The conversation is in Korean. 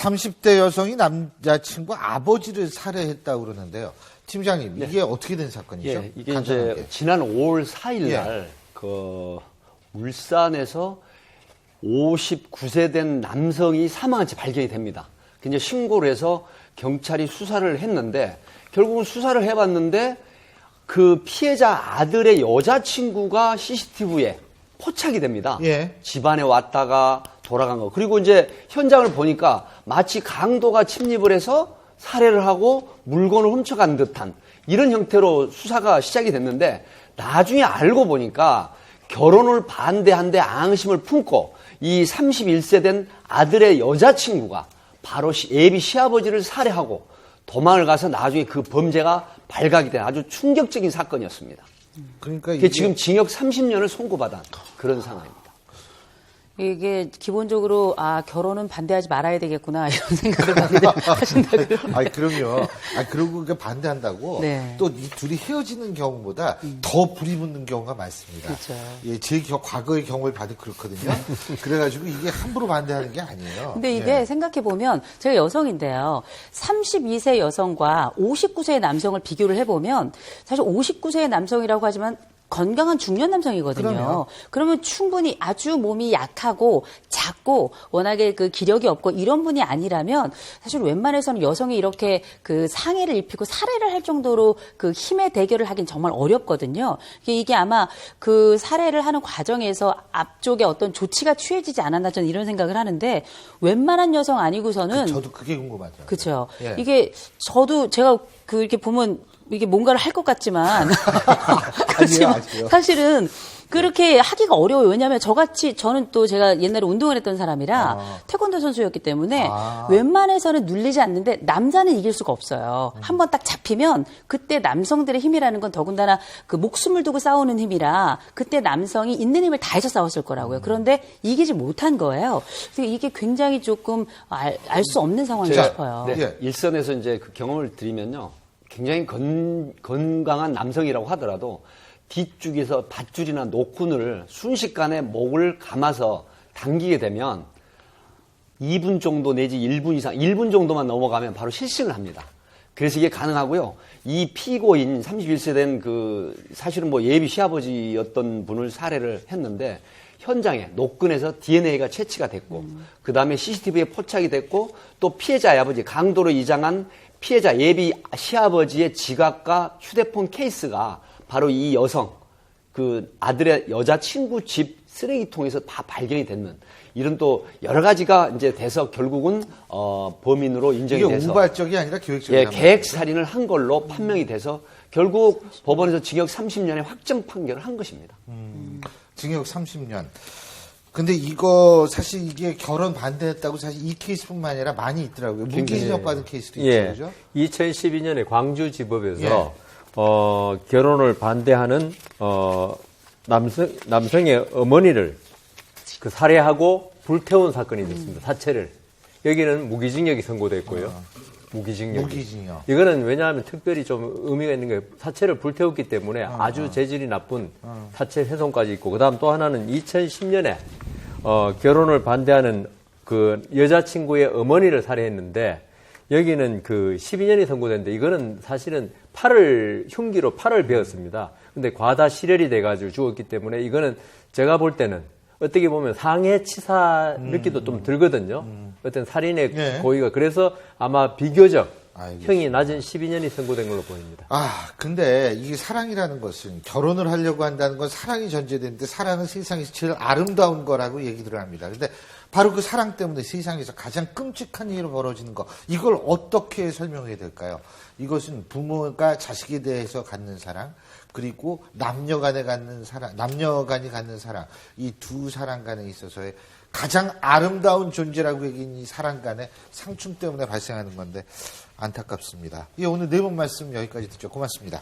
30대 여성이 남자친구 아버지를 살해했다고 그러는데요. 팀장님, 이게 어떻게 된 사건이죠? 예, 이게 이제 지난 5월 4일 날, 울산에서 59세 된 남성이 사망한 채 발견이 됩니다. 이제 신고를 해서 경찰이 수사를 했는데, 결국은 수사를 해봤는데, 그 피해자 아들의 여자친구가 CCTV에 포착이 됩니다. 예. 집안에 왔다가 돌아간 거. 그리고 이제 현장을 보니까 마치 강도가 침입을 해서 살해를 하고 물건을 훔쳐간 듯한 이런 형태로 수사가 시작이 됐는데 나중에 알고 보니까 결혼을 반대한데 앙심을 품고 이 31세 된 아들의 여자친구가 바로 예비 시아버지를 살해하고 도망을 가서 나중에 그 범죄가 발각이 된 아주 충격적인 사건이었습니다. 그러니까 이게 지금 징역 30년을 선고받은 그런 상황입니다. 이게 기본적으로 결혼은 반대하지 말아야 되겠구나 이런 생각을 많이 하신다고요. 아니 그럼요. 그러고 반대한다고 네. 또 이 둘이 헤어지는 경우보다 더 불이 붙는 경우가 많습니다. 그렇죠. 예, 제 과거의 경험을 봐도 그렇거든요. 그래가지고 이게 함부로 반대하는 게 아니에요. 근데 이게 생각해 보면 제가 여성인데요. 32세 여성과 59세의 남성을 비교를 해보면 사실 59세의 남성이라고 하지만 건강한 중년 남성이거든요. 그럼요. 그러면 충분히 아주 몸이 약하고 작고 워낙에 그 기력이 없고 이런 분이 아니라면 사실 웬만해서는 여성이 이렇게 그 상해를 입히고 살해를 할 정도로 그 힘의 대결을 하긴 정말 어렵거든요. 이게 아마 그 살해를 하는 과정에서 앞쪽에 어떤 조치가 취해지지 않았나 저는 이런 생각을 하는데 웬만한 여성 아니고서는 저도 그게 궁금하더라고요. 그렇죠. 예. 이게 저도 제가 이렇게 보면 이게 뭔가를 할 것 같지만 아니에요. 사실은 그렇게 하기가 어려워요. 왜냐하면 저는 또 제가 옛날에 운동을 했던 사람이라 태권도 선수였기 때문에 웬만해서는 눌리지 않는데 남자는 이길 수가 없어요. 한번 딱 잡히면 그때 남성들의 힘이라는 건 더군다나 그 목숨을 두고 싸우는 힘이라 그때 남성이 있는 힘을 다해서 싸웠을 거라고요. 그런데 이기지 못한 거예요. 그래서 이게 굉장히 조금 알 수 없는 상황이다 싶어요. 네, 예. 일선에서 이제 그 경험을 드리면요. 굉장히 건강한 남성이라고 하더라도 뒷줄에서 밧줄이나 노끈을 순식간에 목을 감아서 당기게 되면 2분 정도 내지 1분 이상, 1분 정도만 넘어가면 바로 실신을 합니다. 그래서 이게 가능하고요. 이 피고인 31세 된 사실은 예비 시아버지였던 분을 살해를 했는데 현장에 노끈에서 DNA가 채취가 됐고 그 다음에 CCTV에 포착이 됐고 또 피해자의 아버지 강도로 이장한 피해자 예비 시아버지의 지갑과 휴대폰 케이스가 바로 이 여성 그 아들의 여자친구 집 쓰레기통에서 다 발견이 됐는 이런 또 여러 가지가 이제 돼서 결국은 범인으로 인정이 이게 돼서 우발적이 아니라 계획적이야. 계획 살인을 한 걸로 판명이 돼서 결국 법원에서 징역 30년의 확정 판결을 한 것입니다. 징역 30년. 근데 이거 사실 이게 결혼 반대했다고 사실 이 케이스뿐만 아니라 많이 있더라고요. 무기징역 받은 케이스도 있죠. 그죠? 2012년에 광주지법에서 예. 결혼을 반대하는 남성의 어머니를 살해하고 불태운 사건이 됐습니다. 사체를. 여기는 무기징역이 선고됐고요. 무기징역. 이거는 왜냐하면 특별히 좀 의미가 있는 게 사체를 불태웠기 때문에 아주 재질이 나쁜 사체 훼손까지 있고 그다음 또 하나는 2010년에 결혼을 반대하는 그 여자친구의 어머니를 살해했는데 여기는 12년이 선고됐는데 이거는 사실은 흉기로 팔을 베었습니다. 근데 과다 실혈이 돼가지고 죽었기 때문에 이거는 제가 볼 때는 어떻게 보면 상해치사 느낌도 좀 들거든요. 어떤 살인의 고의가. 그래서 아마 비교적 형이 낮은 12년이 선고된 걸로 보입니다. 근데 이게 사랑이라는 것은 결혼을 하려고 한다는 건 사랑이 전제되는데 사랑은 세상에서 제일 아름다운 거라고 얘기들을 합니다. 근데 바로 그 사랑 때문에 세상에서 가장 끔찍한 일이 벌어지는 거 이걸 어떻게 설명해야 될까요? 이것은 부모가 자식에 대해서 갖는 사랑 그리고 남녀간이 갖는 사랑 이 두 사람 간에 있어서의 가장 아름다운 존재라고 여긴 이 사랑 간의 상충 때문에 발생하는 건데 안타깝습니다. 오늘 네 분 말씀 여기까지 듣죠. 고맙습니다.